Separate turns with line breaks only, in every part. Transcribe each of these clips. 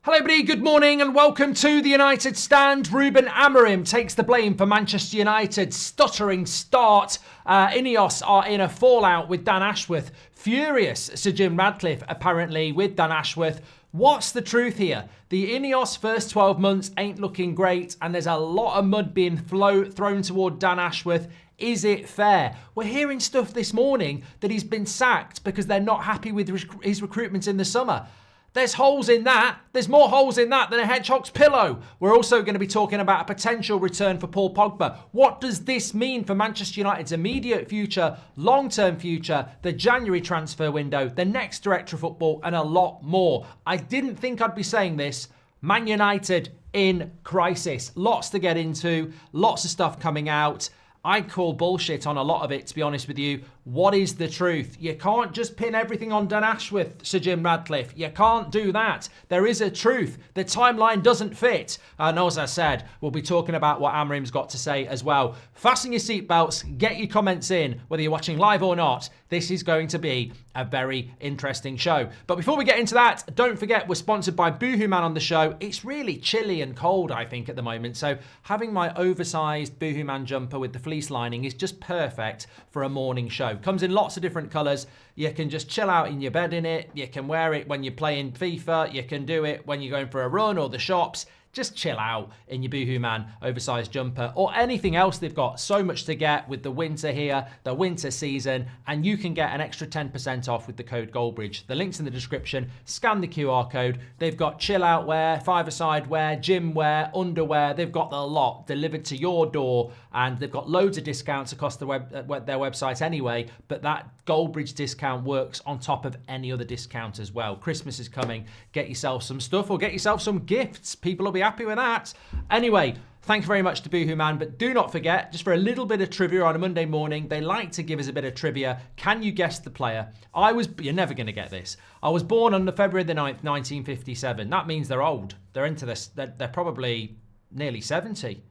Hello everybody, good morning and welcome to the United Stand. Ruben Amorim takes the blame for Manchester United's stuttering start. INEOS are in a fallout with Dan Ashworth. Furious Sir Jim Ratcliffe apparently with Dan Ashworth. What's the truth here? The INEOS first 12 months ain't looking great and there's a lot of mud being thrown toward Dan Ashworth. Is it fair? We're hearing stuff this morning that he's been sacked because they're not happy with his recruitment in the summer. There's holes in that. There's more holes in that than a hedgehog's pillow. We're also going to be talking about a potential return for Paul Pogba. What does this mean for Manchester United's immediate future, long-term future, the January transfer window, the next director of football, and a lot more? I didn't think I'd be saying this. Man United in crisis. Lots to get into. Lots of stuff coming out. I call bullshit on a lot of it, to be honest with you. What is the truth? You can't just pin everything on Dan Ashworth, Sir Jim Ratcliffe. You can't do that. There is a truth. The timeline doesn't fit. And as I said, we'll be talking about what Amorim's got to say as well. Fasten your seatbelts, get your comments in, whether you're watching live or not. This is going to be a very interesting show. But before we get into that, don't forget we're sponsored by Boohoo Man on the show. It's really chilly and cold, I think, at the moment. So having my oversized Boohoo Man jumper with the fleece lining is just perfect for a morning show. Comes in lots of different colours. You can just chill out in your bed in it. You can wear it when you're playing FIFA. You can do it when you're going for a run or the shops. Just chill out in your Boohoo Man oversized jumper or anything else they've got. So much to get with the winter here, the winter season, and you can get an extra 10% off with the code Goldbridge. The link's in the description. Scan the QR code. They've got chill out wear, five-a-side wear, gym wear, underwear. They've got the lot delivered to your door, and they've got loads of discounts across their website anyway, but that Goldbridge discount works on top of any other discount as well. Christmas is coming. Get yourself some stuff or get yourself some gifts. People will be happy with that. Anyway, thank you very much to Boohoo Man, but do not forget, just for a little bit of trivia on a Monday morning, they like to give us a bit of trivia. Can you guess the player? You're never going to get this. I was born on February the 9th, 1957. That means they're old. They're into this. They're probably nearly 70.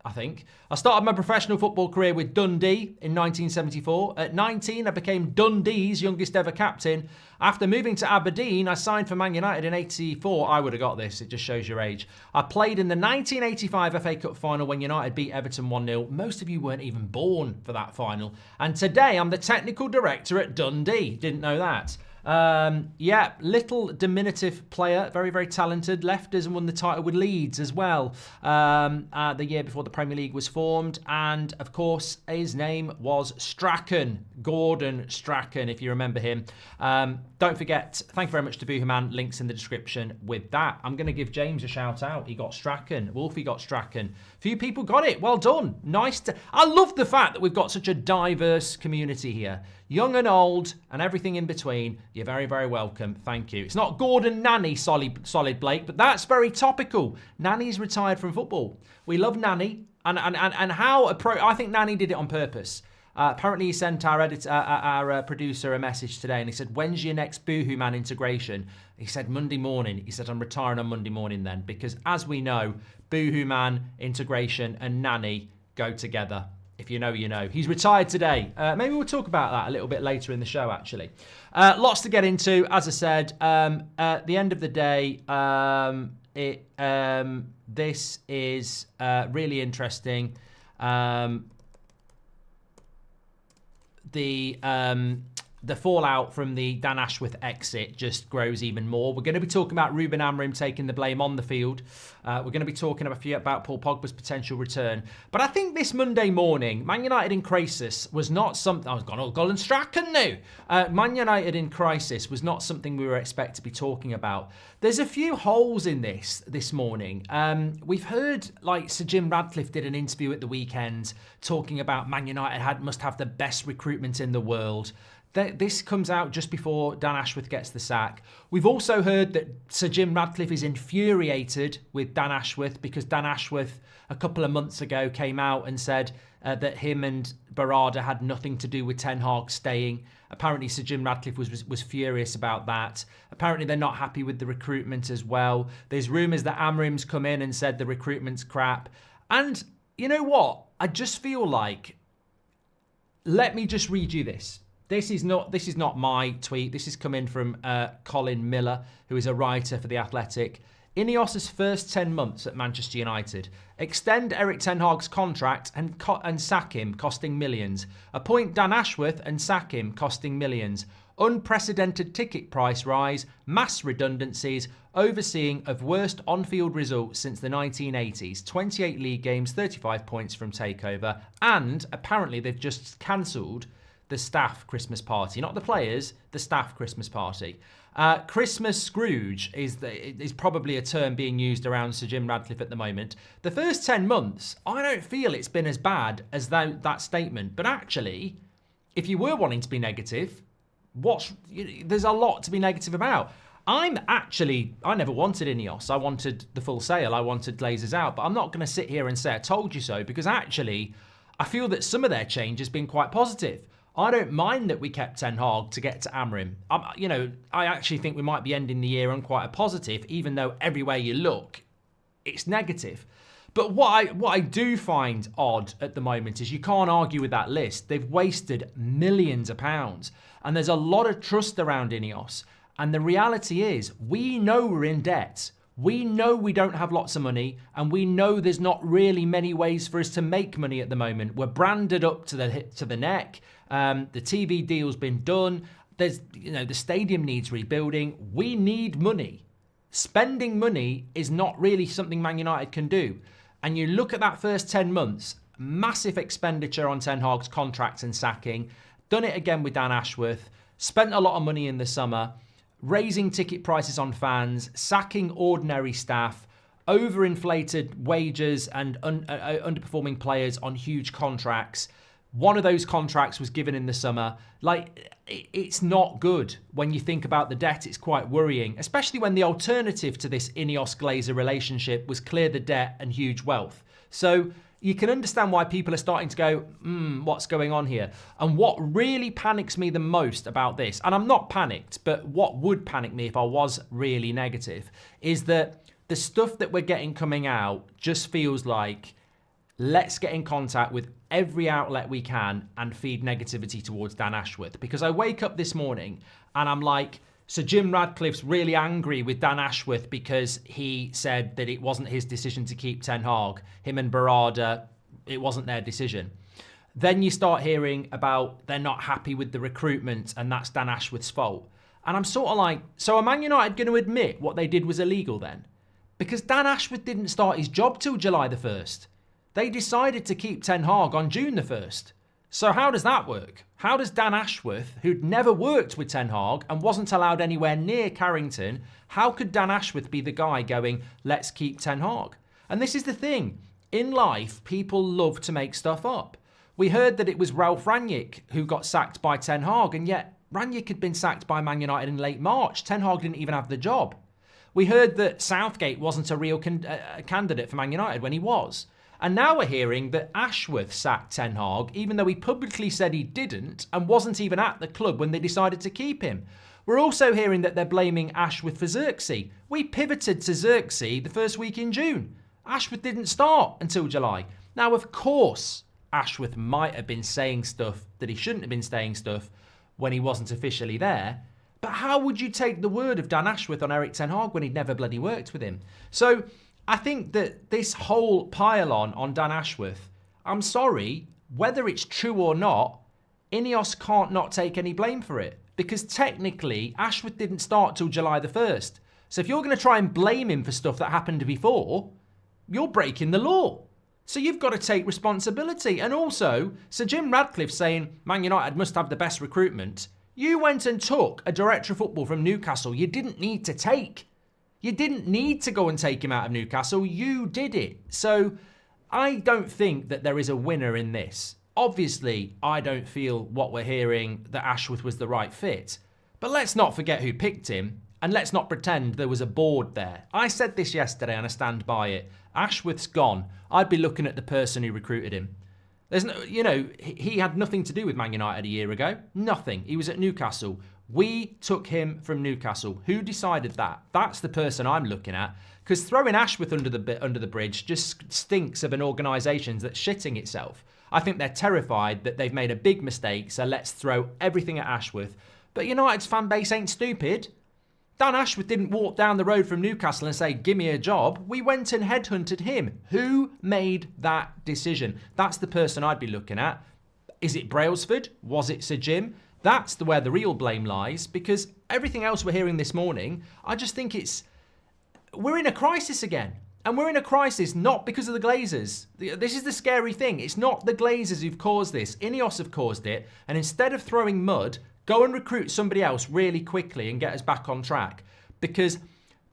I think. I started my professional football career with Dundee in 1974. At 19, I became Dundee's youngest ever captain. After moving to Aberdeen, I signed for Man United in 84. I would have got this. It just shows your age. I played in the 1985 FA Cup final when United beat Everton 1-0. Most of you weren't even born for that final. And today, I'm the technical director at Dundee. Didn't know that. Yeah, little diminutive player, very, very talented. Left us and won the title with Leeds as well the year before the Premier League was formed. And of course, his name was Strachan, Gordon Strachan, if you remember him. Don't forget, thank you very much to Boohoo Man. Links in the description with that. I'm going to give James a shout out. He got Strachan. Wolfie got Strachan. Few people got it. Well done. Nice. I love the fact that we've got such a diverse community here. Young and old and everything in between. You're very, very welcome. Thank you. It's not Gordon Nani, solid Blake, but that's very topical. Nani's retired from football. We love Nani. And I think Nani did it on purpose. Apparently, he sent our producer a message today and he said, when's your next Boohoo Man integration? He said, Monday morning. He said, I'm retiring on Monday morning then. Because as we know, Boohoo Man, integration and Nani go together. If you know, you know. He's retired today. Maybe we'll talk about that a little bit later in the show, actually. Lots to get into. As I said, at the end of the day, this is really interesting. The fallout from the Dan Ashworth exit just grows even more. We're going to be talking about Ruben Amorim taking the blame on the field. We're going to be talking about Paul Pogba's potential return. But I think this Monday morning, Man United in crisis was not something... I was going, oh, Golden Strachan now. Man United in crisis was not something we were expected to be talking about. There's a few holes in this morning. We've heard, like, Sir Jim Ratcliffe did an interview at the weekend talking about Man United must have the best recruitment in the world. This comes out just before Dan Ashworth gets the sack. We've also heard that Sir Jim Ratcliffe is infuriated with Dan Ashworth because Dan Ashworth a couple of months ago came out and said that him and Barada had nothing to do with Ten Hag staying. Apparently Sir Jim Ratcliffe was furious about that. Apparently they're not happy with the recruitment as well. There's rumours that Amorim's come in and said the recruitment's crap. And you know what? I just feel like, let me just read you this. This is not my tweet. This is coming from Colin Miller, who is a writer for The Athletic. INEOS' first 10 months at Manchester United. Extend Erik ten Hag's contract and sack him, costing millions. Appoint Dan Ashworth and sack him, costing millions. Unprecedented ticket price rise, mass redundancies, overseeing of worst on-field results since the 1980s. 28 league games, 35 points from takeover. And apparently they've just cancelled the staff Christmas party. Not the players, the staff Christmas party. Christmas Scrooge is probably a term being used around Sir Jim Ratcliffe at the moment. The first 10 months, I don't feel it's been as bad as that statement. But actually, if you were wanting to be negative, there's a lot to be negative about. I never wanted INEOS. I wanted the full sale. I wanted Glazers out. But I'm not going to sit here and say I told you so, because actually, I feel that some of their change has been quite positive. I don't mind that we kept Ten Hag to get to Amorim. I actually think we might be ending the year on quite a positive, even though everywhere you look, it's negative. But what I do find odd at the moment is you can't argue with that list. They've wasted millions of pounds, and there's a lot of trust around INEOS. And the reality is, we know we're in debt. We know we don't have lots of money, and we know there's not really many ways for us to make money at the moment. We're branded up to the neck. The TV deal's been done. The stadium needs rebuilding. We need money. Spending money is not really something Man United can do. And you look at that first 10 months, massive expenditure on Ten Hag's contracts and sacking. Done it again with Dan Ashworth. Spent a lot of money in the summer. Raising ticket prices on fans, sacking ordinary staff, overinflated wages and underperforming players on huge contracts. One of those contracts was given in the summer. It's not good. When you think about the debt, it's quite worrying, especially when the alternative to this INEOS-Glazer relationship was clear the debt and huge wealth. So you can understand why people are starting to go, what's going on here? And what really panics me the most about this, and I'm not panicked, but what would panic me if I was really negative, is that the stuff that we're getting coming out just feels like, let's get in contact with every outlet we can and feed negativity towards Dan Ashworth. Because I wake up this morning and I'm like, so Jim Ratcliffe's really angry with Dan Ashworth because he said that it wasn't his decision to keep Ten Hag. Him and Barada, it wasn't their decision. Then you start hearing about they're not happy with the recruitment and that's Dan Ashworth's fault. And I'm sort of like, so are Man United going to admit what they did was illegal then? Because Dan Ashworth didn't start his job till July the 1st. They decided to keep Ten Hag on June the 1st. So how does that work? How does Dan Ashworth, who'd never worked with Ten Hag and wasn't allowed anywhere near Carrington, how could Dan Ashworth be the guy going, let's keep Ten Hag? And this is the thing. In life, people love to make stuff up. We heard that it was Ralph Rangnick who got sacked by Ten Hag, and yet Rangnick had been sacked by Man United in late March. Ten Hag didn't even have the job. We heard that Southgate wasn't a real candidate for Man United when he was. And now we're hearing that Ashworth sacked Ten Hag, even though he publicly said he didn't and wasn't even at the club when they decided to keep him. We're also hearing that they're blaming Ashworth for Xerxes. We pivoted to Xerxes the first week in June. Ashworth didn't start until July. Now, of course, Ashworth might have been saying stuff that he shouldn't have been saying stuff when he wasn't officially there. But how would you take the word of Dan Ashworth on Erik ten Hag when he'd never bloody worked with him? So I think that this whole pile on Dan Ashworth, I'm sorry, whether it's true or not, INEOS can't not take any blame for it. Because technically, Ashworth didn't start till July the 1st. So if you're going to try and blame him for stuff that happened before, you're breaking the law. So you've got to take responsibility. And also, Sir Jim Ratcliffe saying Man United must have the best recruitment. You went and took a director of football from Newcastle you didn't need to take. You didn't need to go and take him out of Newcastle. You did it. So I don't think that there is a winner in this. Obviously, I don't feel what we're hearing that Ashworth was the right fit. But let's not forget who picked him. And let's not pretend there was a board there. I said this yesterday and I stand by it. Ashworth's gone. I'd be looking at the person who recruited him. There's no, he had nothing to do with Man United a year ago. Nothing. He was at Newcastle. We took him from Newcastle. Who decided that? That's the person I'm looking at. Because throwing Ashworth under the bridge just stinks of an organisation that's shitting itself. I think they're terrified that they've made a big mistake, so let's throw everything at Ashworth. But United's fan base ain't stupid. Dan Ashworth didn't walk down the road from Newcastle and say, give me a job. We went and headhunted him. Who made that decision? That's the person I'd be looking at. Is it Brailsford? Was it Sir Jim? That's where the real blame lies, because everything else we're hearing this morning, I just think we're in a crisis again. And we're in a crisis not because of the Glazers. This is the scary thing. It's not the Glazers who've caused this. INEOS have caused it. And instead of throwing mud, go and recruit somebody else really quickly and get us back on track. Because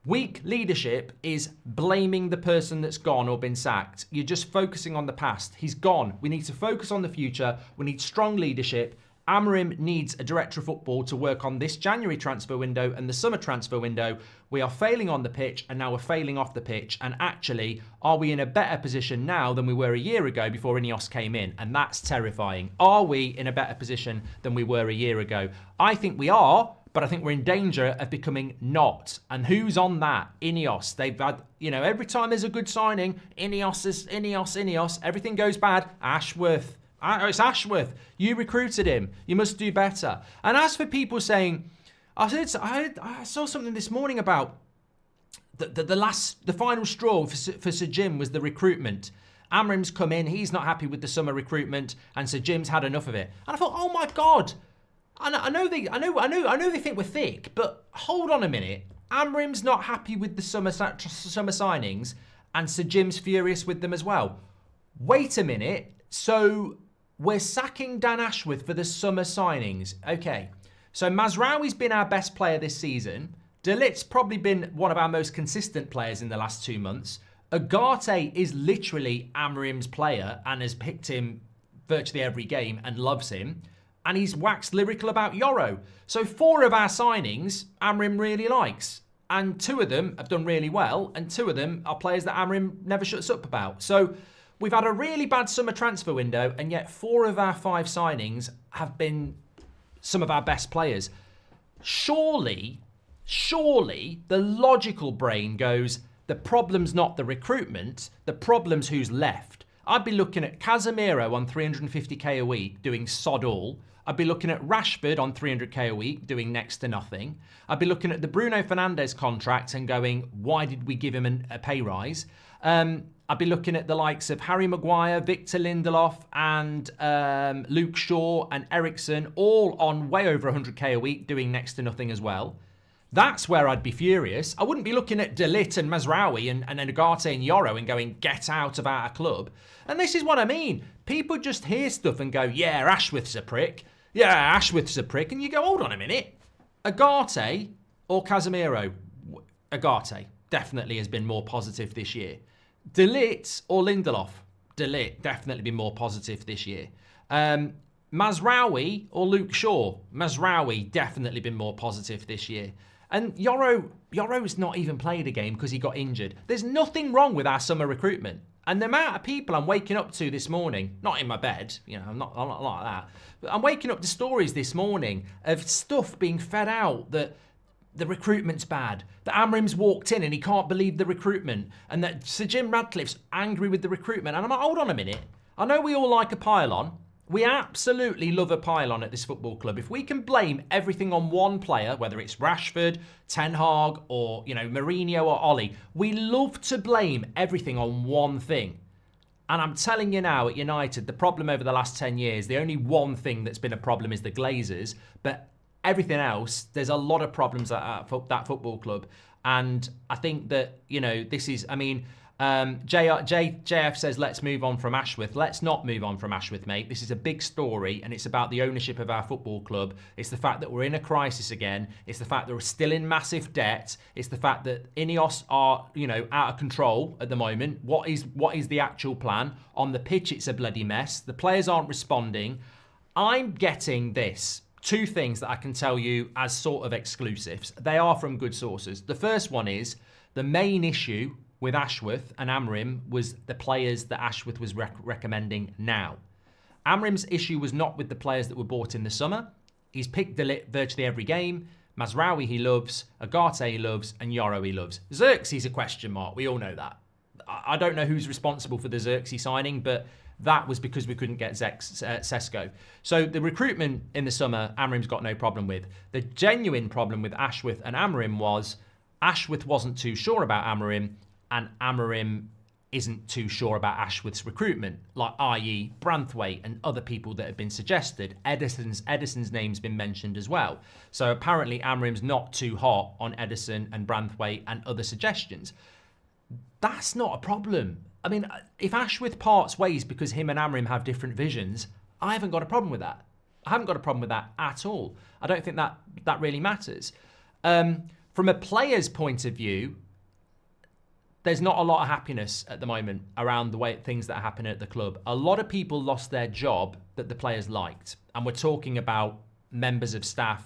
weak leadership is blaming the person that's gone or been sacked. You're just focusing on the past. He's gone. We need to focus on the future. We need strong leadership. Amorim needs a director of football to work on this January transfer window and the summer transfer window. We are failing on the pitch, and now we're failing off the pitch. And actually, are we in a better position now than we were a year ago before INEOS came in? And that's terrifying. Are we in a better position than we were a year ago? I think we are, but I think we're in danger of becoming not. And who's on that? INEOS. They've had, every time there's a good signing, INEOS, everything goes bad. Ashworth. It's Ashworth. You recruited him. You must do better. And as for people saying, I saw something this morning about the final straw for Sir Jim was the recruitment. Amorim's come in. He's not happy with the summer recruitment, and Sir Jim's had enough of it. And I thought, oh my God. I know they think we're thick, but hold on a minute. Amorim's not happy with the summer signings, and Sir Jim's furious with them as well. Wait a minute. So we're sacking Dan Ashworth for the summer signings. Okay, so Mazraoui's been our best player this season. De Ligt's probably been one of our most consistent players in the last 2 months. Ugarte is literally Amorim's player and has picked him virtually every game and loves him. And he's waxed lyrical about Yoro. So 4 of our signings Amorim really likes. And 2 of them have done really well. And 2 of them are players that Amorim never shuts up about. So we've had a really bad summer transfer window, and yet 4 of our 5 signings have been some of our best players. Surely, the logical brain goes, the problem's not the recruitment, the problem's who's left. I'd be looking at Casemiro on 350k a week doing sod all. I'd be looking at Rashford on 300k a week doing next to nothing. I'd be looking at the Bruno Fernandes contract and going, why did we give him a pay rise? I'd be looking at the likes of Harry Maguire, Victor Lindelof, and Luke Shaw and Ericsson, all on way over 100k a week, doing next to nothing as well. That's where I'd be furious. I wouldn't be looking at De Ligt and Mazraoui and Ugarte and Yoro and going, get out of our club. And this is what I mean. People just hear stuff and go, yeah, Ashworth's a prick. Yeah, Ashworth's a prick. And you go, hold on a minute. Ugarte or Casemiro? Ugarte definitely has been more positive this year. De Ligt or Lindelof? De Ligt definitely been more positive this year. Mazraoui or Luke Shaw? Mazraoui definitely been more positive this year. And Yoro's not even played a game because he got injured. There's nothing wrong with our summer recruitment. And the amount of people I'm waking up to this morning, not in my bed, I'm not like that, but I'm waking up to stories this morning of stuff being fed out that the recruitment's bad, that Amorim's walked in and he can't believe the recruitment, and that Sir Jim Radcliffe's angry with the recruitment. And I'm like, hold on a minute. I know we all like a pile-on. We absolutely love a pile-on at this football club. If we can blame everything on one player, whether it's Rashford, Ten Hag, or Mourinho or Ollie, we love to blame everything on one thing. And I'm telling you now, at United, the problem over the last 10 years, the only one thing that's been a problem is the Glazers. But everything else, there's a lot of problems at that football club. And I think that, this is, JF says, let's move on from Ashworth. Let's not move on from Ashworth, mate. This is a big story, and it's about the ownership of our football club. It's the fact that we're in a crisis again. It's the fact that we're still in massive debt. It's the fact that INEOS are, out of control at the moment. What is the actual plan? On the pitch, it's a bloody mess. The players aren't responding. I'm getting this. 2 things that I can tell you as sort of exclusives. They are from good sources. The first one is the main issue with Ashworth and Amorim was the players that Ashworth was recommending now. Amorim's issue was not with the players that were bought in the summer. He's picked De Ligt virtually every game. Mazraoui he loves, Ugarte he loves, and Yoro he loves. Xerxes a question mark. We all know that. I don't know who's responsible for the Xerxes signing, but That was because we couldn't get Sesko. So the recruitment in the summer, Amorim's got no problem with. The genuine problem with Ashworth and Amorim was Ashworth wasn't too sure about Amorim, and Amorim isn't too sure about Ashworth's recruitment, like i.e. Branthwaite and other people that have been suggested. Edison's name's been mentioned as well. So apparently Amorim's not too hot on Edison and Branthwaite and other suggestions. That's not a problem. I mean, if Ashworth parts ways because him and Amorim have different visions, I haven't got a problem with that. I haven't got a problem with that at all. I don't think that really matters. From a player's point of view, there's not a lot of happiness at the moment around the way things that are happening at the club. A lot of people lost their job that the players liked. And we're talking about members of staff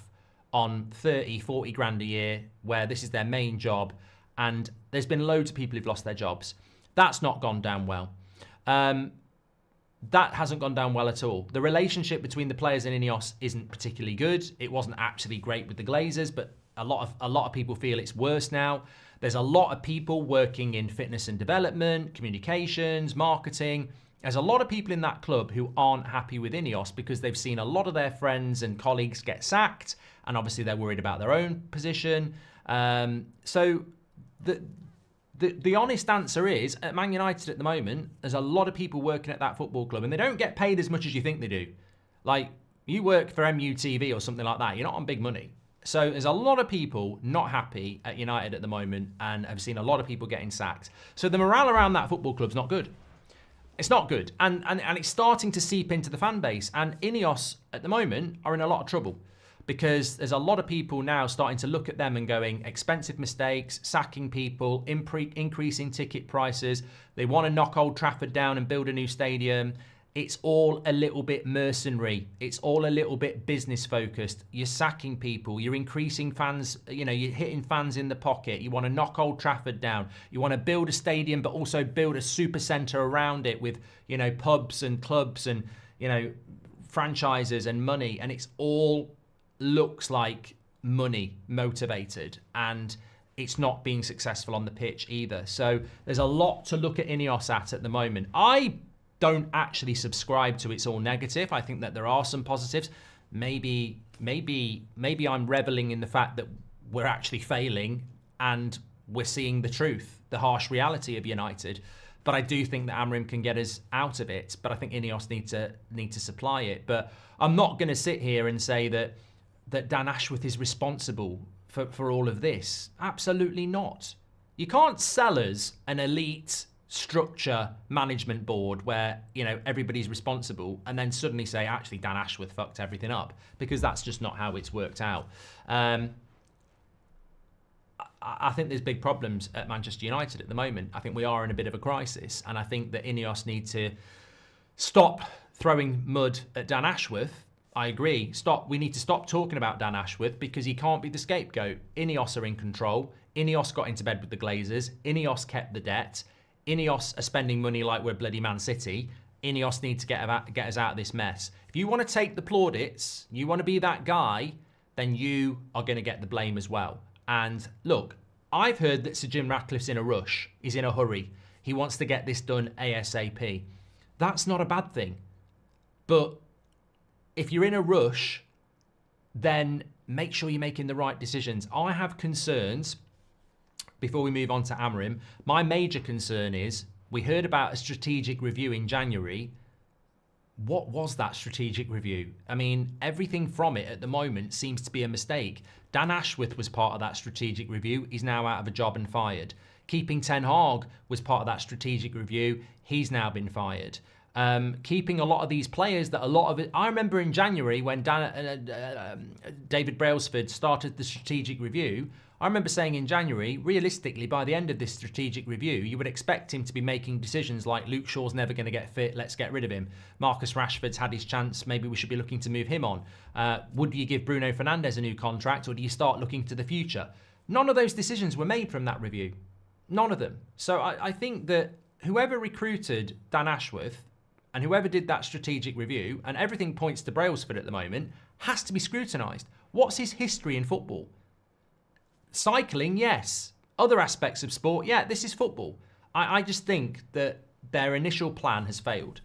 on 30, 40 grand a year, where this is their main job. And there's been loads of people who've lost their jobs. That's not gone down well. That hasn't gone down well at all. The relationship between the players and INEOS isn't particularly good. It wasn't actually great with the Glazers, but a lot of people feel it's worse now. There's a lot of people working in fitness and development, communications, marketing. There's a lot of people in that club who aren't happy with INEOS because they've seen a lot of their friends and colleagues get sacked, and obviously they're worried about their own position. So the honest answer is, at Man United at the moment, there's a lot of people working at that football club, and they don't get paid as much as you think they do. Like, you work for MUTV or something like that, you're not on big money. So there's a lot of people not happy at United at the moment, and I've seen a lot of people getting sacked. So the morale around that football club's not good. It's not good. And it's starting to seep into the fan base. And INEOS at the moment are in a lot of trouble because there's a lot of people now starting to look at them and going, expensive mistakes, sacking people, increasing ticket prices. They want to knock Old Trafford down and build a new stadium. It's all a little bit mercenary. It's all a little bit business focused. You're sacking people. You're increasing fans. You're hitting fans in the pocket. You want to knock Old Trafford down. You want to build a stadium, but also build a super centre around it with, pubs and clubs and, franchises and money. And it's all looks like money motivated, and it's not being successful on the pitch either. So there's a lot to look at INEOS at the moment. I don't actually subscribe to it's all negative. I think that there are some positives. Maybe I'm reveling in the fact that we're actually failing and we're seeing the truth, the harsh reality of United. But I do think that Amorim can get us out of it. But I think INEOS need to supply it. But I'm not going to sit here and say that Dan Ashworth is responsible for all of this. Absolutely not. You can't sell us an elite structure management board where everybody's responsible and then suddenly say actually Dan Ashworth fucked everything up, because that's just not how it's worked out. I think there's big problems at Manchester United at the moment. I think we are in a bit of a crisis, and I think that INEOS need to stop throwing mud at Dan Ashworth. I agree. We need to stop talking about Dan Ashworth because he can't be the scapegoat. INEOS are in control. INEOS got into bed with the Glazers. INEOS kept the debt. INEOS are spending money like we're bloody Man City. INEOS need to get us out of this mess. If you want to take the plaudits, you want to be that guy, then you are going to get the blame as well. And look, I've heard that Sir Jim Ratcliffe's in a rush. He's in a hurry. He wants to get this done ASAP. That's not a bad thing. But if you're in a rush, then make sure you're making the right decisions. I have concerns. Before we move on to Amorim, my major concern is we heard about a strategic review in January. What was that strategic review? I mean, everything from it at the moment seems to be a mistake. Dan Ashworth was part of that strategic review. He's now out of a job and fired. Keeping Ten Hag was part of that strategic review. He's now been fired. Keeping a lot of these players I remember in January when David Brailsford started the strategic review. I remember saying in January, realistically, by the end of this strategic review, you would expect him to be making decisions like Luke Shaw's never going to get fit, let's get rid of him. Marcus Rashford's had his chance, maybe we should be looking to move him on. Would you give Bruno Fernandes a new contract, or do you start looking to the future? None of those decisions were made from that review. None of them. So I think that whoever recruited Dan Ashworth and whoever did that strategic review, and everything points to Brailsford at the moment, has to be scrutinised. What's his history in football? Cycling, yes. Other aspects of sport, yeah, this is football. I just think that their initial plan has failed.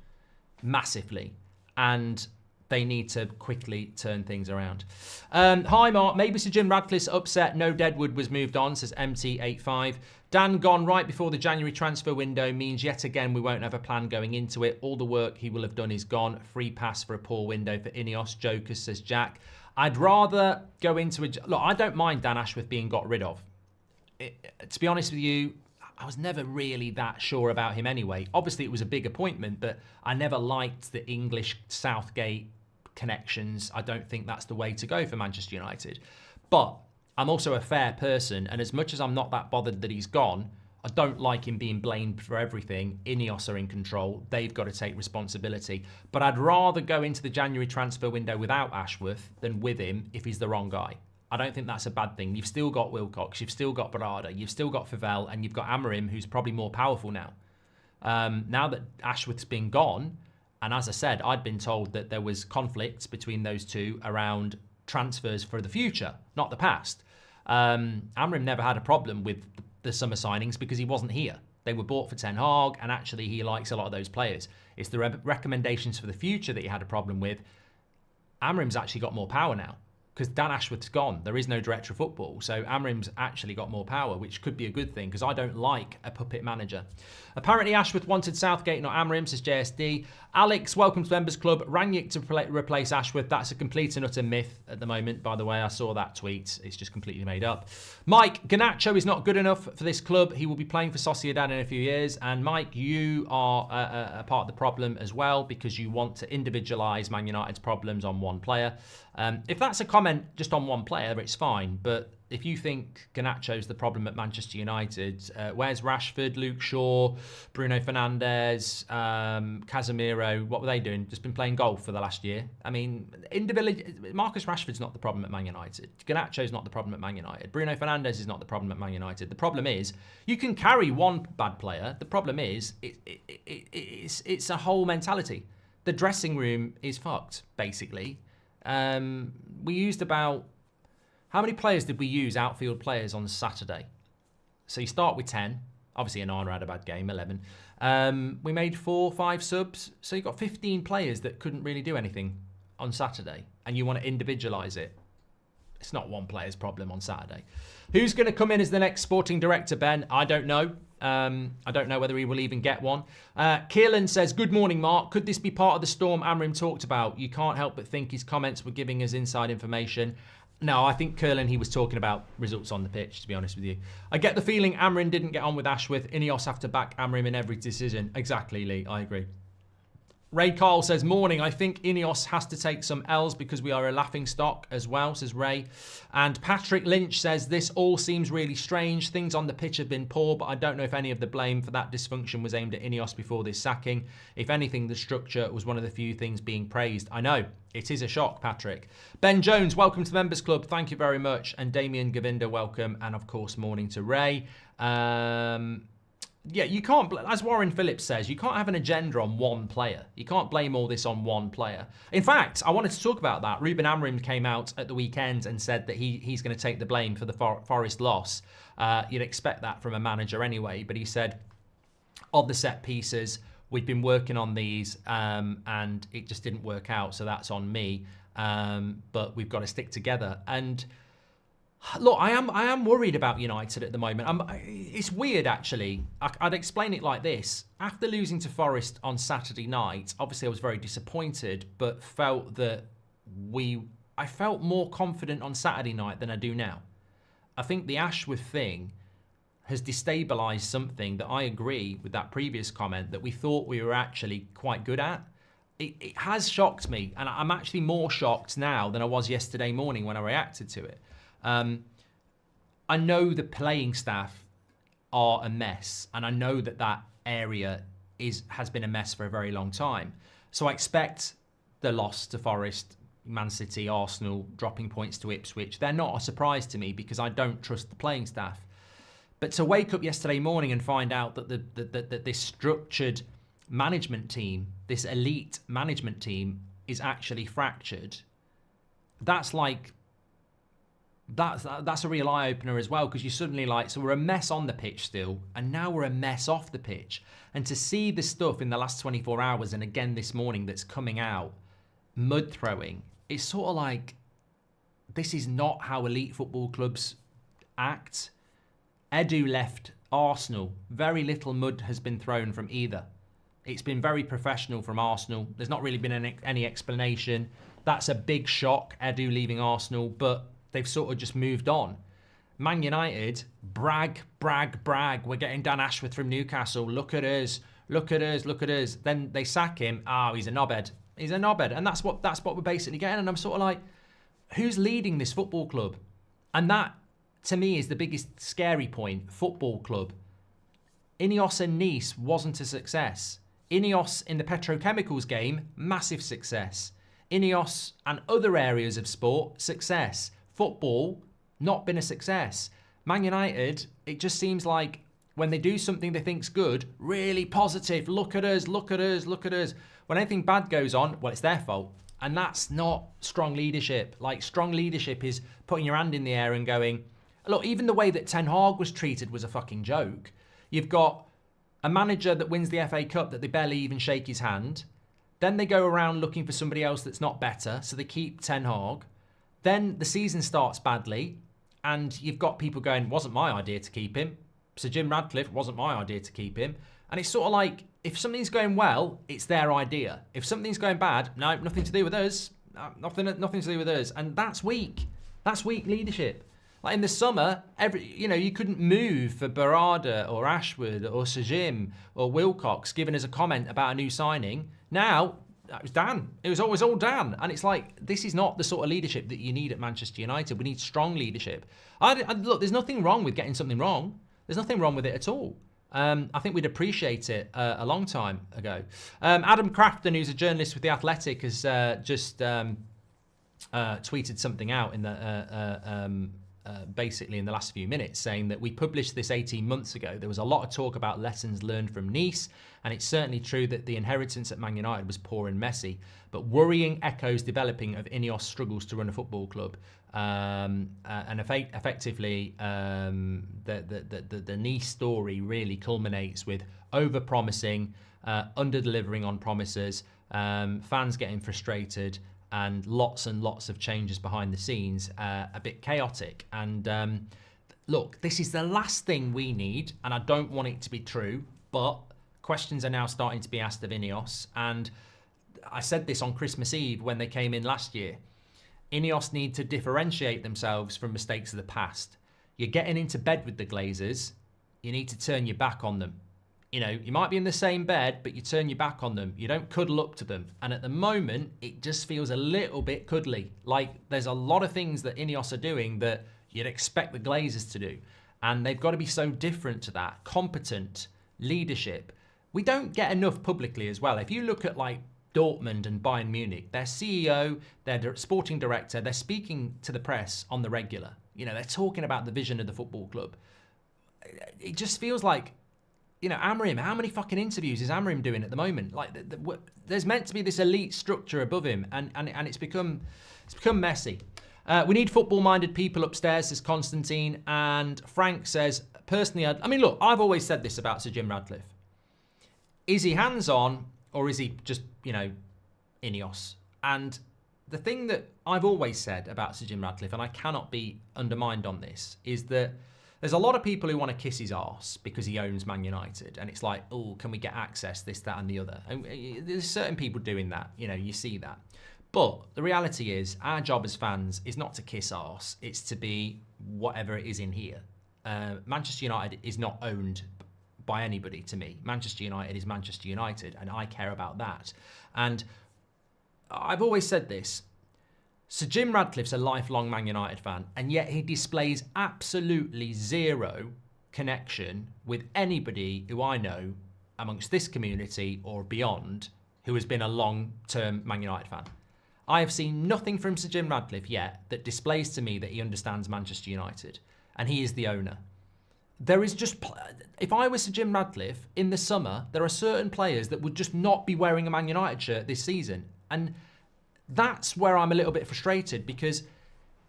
massively, and they need to quickly turn things around. Hi, Mark. Maybe Sir Jim Radcliffe's upset. No Deadwood was moved on, says MT85. Dan gone right before the January transfer window means yet again we won't have a plan going into it. All the work he will have done is gone. Free pass for a poor window for INEOS. Jokers, says Jack. I'd rather go into a... Look, I don't mind Dan Ashworth being got rid of. To be honest with you, I was never really that sure about him anyway. Obviously, it was a big appointment, but I never liked the English Southgate connections. I don't think that's the way to go for Manchester United. But I'm also a fair person, and as much as I'm not that bothered that he's gone, I don't like him being blamed for everything. INEOS are in control. They've got to take responsibility. But I'd rather go into the January transfer window without Ashworth than with him if he's the wrong guy. I don't think that's a bad thing. You've still got Wilcox, you've still got Barada, you've still got Favell, and you've got Amorim, who's probably more powerful now. Now that Ashworth's been gone, and as I said, I'd been told that there was conflicts between those two around transfers for the future, not the past. Amorim never had a problem with the summer signings because he wasn't here. They were bought for Ten Hag, and actually he likes a lot of those players. It's the recommendations for the future that he had a problem with. Amorim's actually got more power now, because Dan Ashworth's gone. There is no director of football. So Amorim's actually got more power, which could be a good thing, because I don't like a puppet manager. Apparently Ashworth wanted Southgate, not Amorim, says JSD. Alex, welcome to Members Club. Rangnick to replace Ashworth. That's a complete and utter myth at the moment, by the way. I saw that tweet. It's just completely made up. Mike, Garnacho is not good enough for this club. He will be playing for Sociedad in a few years. And Mike, you are a part of the problem as well, because you want to individualise Man United's problems on one player. If that's a comment just on one player, it's fine. But if you think Garnacho's the problem at Manchester United, where's Rashford, Luke Shaw, Bruno Fernandes, Casemiro? What were they doing? Just been playing golf for the last year. I mean, Marcus Rashford's not the problem at Man United. Garnacho's not the problem at Man United. Bruno Fernandes is not the problem at Man United. The problem is you can carry one bad player. The problem is it's a whole mentality. The dressing room is fucked, basically. We used about... How many players did we use, outfield players, on Saturday? So you start with 10. Obviously, Nani had a bad game, 11. We made 4 or 5 subs. So you've got 15 players that couldn't really do anything on Saturday. And you want to individualise it. It's not one player's problem on Saturday. Who's going to come in as the next sporting director, Ben? I don't know. I don't know whether he will even get one. Keelan says, good morning, Mark. Could this be part of the storm Amorim talked about? You can't help but think his comments were giving us inside information. No, I think Curlin, he was talking about results on the pitch, to be honest with you. I get the feeling Amorim didn't get on with Ashworth. INEOS have to back Amorim in every decision. Exactly, Lee. I agree. Ray Carl says, morning. I think INEOS has to take some L's because we are a laughing stock as well, says Ray. And Patrick Lynch says, this all seems really strange. Things on the pitch have been poor, but I don't know if any of the blame for that dysfunction was aimed at INEOS before this sacking. If anything, the structure was one of the few things being praised. I know. It is a shock, Patrick. Ben Jones, welcome to the Members Club. Thank you very much. And Damien Govinda, welcome. And of course, morning to Ray. Yeah, you can't, as Warren Phillips says, you can't have an agenda on one player. You can't blame all this on one player. In fact, I wanted to talk about that. Ruben Amorim came out at the weekend and said that he's going to take the blame for the Forest loss. You'd expect that from a manager anyway, but he said, of the set pieces, we've been working on these and it just didn't work out, so that's on me. But we've got to stick together. And look, I am worried about United at the moment. It's weird, actually. I'd explain it like this. After losing to Forest on Saturday night, obviously I was very disappointed, but felt that I felt more confident on Saturday night than I do now. I think the Ashworth thing has destabilised something that I agree with that previous comment that we thought we were actually quite good at. It has shocked me, and I'm actually more shocked now than I was yesterday morning when I reacted to it. I know the playing staff are a mess, and I know that area has been a mess for a very long time. So I expect the loss to Forest, Man City, Arsenal, dropping points to Ipswich. They're not a surprise to me because I don't trust the playing staff. But to wake up yesterday morning and find out that this structured management team, this elite management team, is actually fractured, that's like that's a real eye-opener as well, because you're suddenly like, so we're a mess on the pitch still, and now we're a mess off the pitch. And to see the stuff in the last 24 hours, and again this morning, that's coming out, mud throwing, it's sort of like, this is not how elite football clubs act. Edu left Arsenal. Very little mud has been thrown from either. It's been very professional from Arsenal. There's not really been any explanation. That's a big shock, Edu leaving Arsenal, but they've sort of just moved on. Man United, brag. We're getting Dan Ashworth from Newcastle. Look at us. Then they sack him. Oh, he's a knobhead. And that's what we're basically getting. And I'm sort of like, who's leading this football club? And that, to me, is the biggest scary point. Football club. INEOS and Nice wasn't a success. INEOS in the petrochemicals game, massive success. INEOS and other areas of sport, success. Football, not been a success. Man United, it just seems like when they do something they think's good, really positive, look at us. When anything bad goes on, well, it's their fault. And that's not strong leadership. Like, strong leadership is putting your hand in the air and going, look, even the way that Ten Hag was treated was a fucking joke. You've got a manager that wins the FA Cup that they barely even shake his hand. Then they go around looking for somebody else that's not better, so they keep Ten Hag. Then the season starts badly, and you've got people going, wasn't my idea to keep him. Sir Jim Radcliffe, wasn't my idea to keep him. And it's sort of like, if something's going well, it's their idea. If something's going bad, no, nothing to do with us. Nothing to do with us. And that's weak. That's weak leadership. Like in the summer, you couldn't move for Barada or Ashwood or Sir Jim or Wilcox giving us a comment about a new signing. Now, it was Dan. It was always all Dan. And it's like, this is not the sort of leadership that you need at Manchester United. We need strong leadership. Look, there's nothing wrong with getting something wrong. There's nothing wrong with it at all. I think we'd appreciate it a long time ago. Adam Crafton, who's a journalist with The Athletic, has just tweeted something out in the basically in the last few minutes, saying that we published this 18 months ago. There was a lot of talk about lessons learned from Nice, and it's certainly true that the inheritance at Man United was poor and messy, but worrying echoes developing of INEOS struggles to run a football club. And effectively, the Nice story really culminates with over-promising, under-delivering on promises, fans getting frustrated, and lots of changes behind the scenes, a bit chaotic. And look, this is the last thing we need, and I don't want it to be true, but questions are now starting to be asked of INEOS. And I said this on Christmas Eve when they came in last year. INEOS need to differentiate themselves from mistakes of the past. You're getting into bed with the Glazers, you need to turn your back on them. You might be in the same bed, but you turn your back on them. You don't cuddle up to them. And at the moment, it just feels a little bit cuddly. Like, there's a lot of things that INEOS are doing that you'd expect the Glazers to do. And they've got to be so different to that. Competent leadership. We don't get enough publicly as well. If you look at, like, Dortmund and Bayern Munich, their CEO, their sporting director, they're speaking to the press on the regular. They're talking about the vision of the football club. It just feels like, Amorim, how many fucking interviews is Amorim doing at the moment? Like, there's meant to be this elite structure above him, and it's become messy. We need football-minded people upstairs, says Constantine, and Frank says, personally, look, I've always said this about Sir Jim Radcliffe. Is he hands-on, or is he just, INEOS? And the thing that I've always said about Sir Jim Radcliffe, and I cannot be undermined on this, is that there's a lot of people who want to kiss his arse because he owns Man United. And it's like, oh, can we get access, this, that, and the other? And there's certain people doing that. You see that. But the reality is, our job as fans is not to kiss arse. It's to be whatever it is in here. Manchester United is not owned by anybody to me. Manchester United is Manchester United, and I care about that. And I've always said this. Sir Jim Radcliffe's a lifelong Man United fan, and yet he displays absolutely zero connection with anybody who I know amongst this community or beyond who has been a long-term Man United fan. I have seen nothing from Sir Jim Radcliffe yet that displays to me that he understands Manchester United, and he is the owner. There is just, if I was Sir Jim Radcliffe in the summer, there are certain players that would just not be wearing a Man United shirt this season, and that's where I'm a little bit frustrated, because